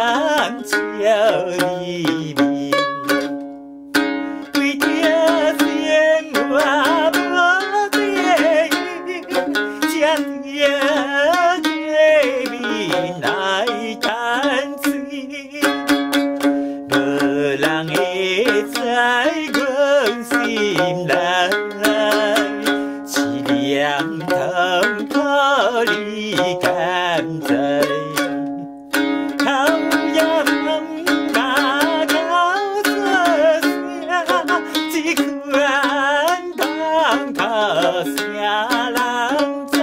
人笑离别，为着生活无地，才着月面来叹气，无人会知阮心内。 两藤可你甘在，靠呀马靠着声，一款当靠啥人知？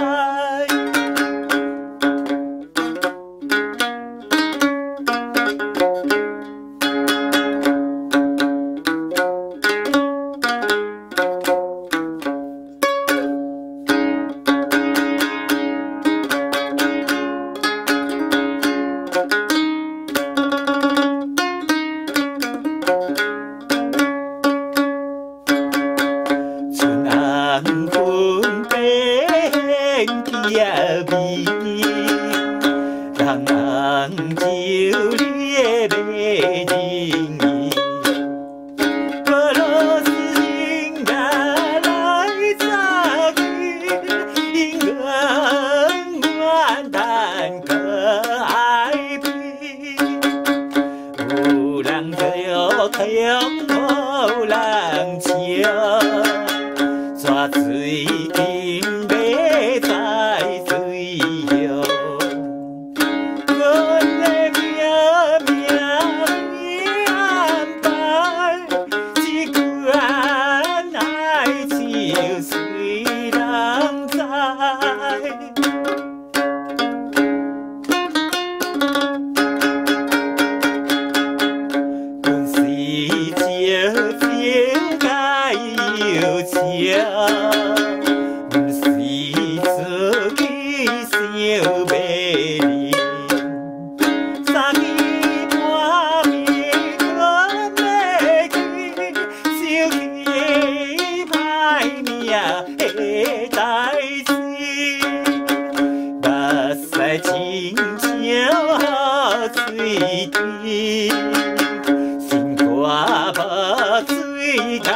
人分变也味，人就你的人意，俄罗斯人来早起，因阮单可爱比，有人叫太阳，无人笑。 抓水金马在水摇，阮的命安排，一款爱情随人知。阮是招情该有情。 不是自己想美丽，三更半暝我要去，想起歹命的代志，目屎亲像雨水滴，心肝无水流。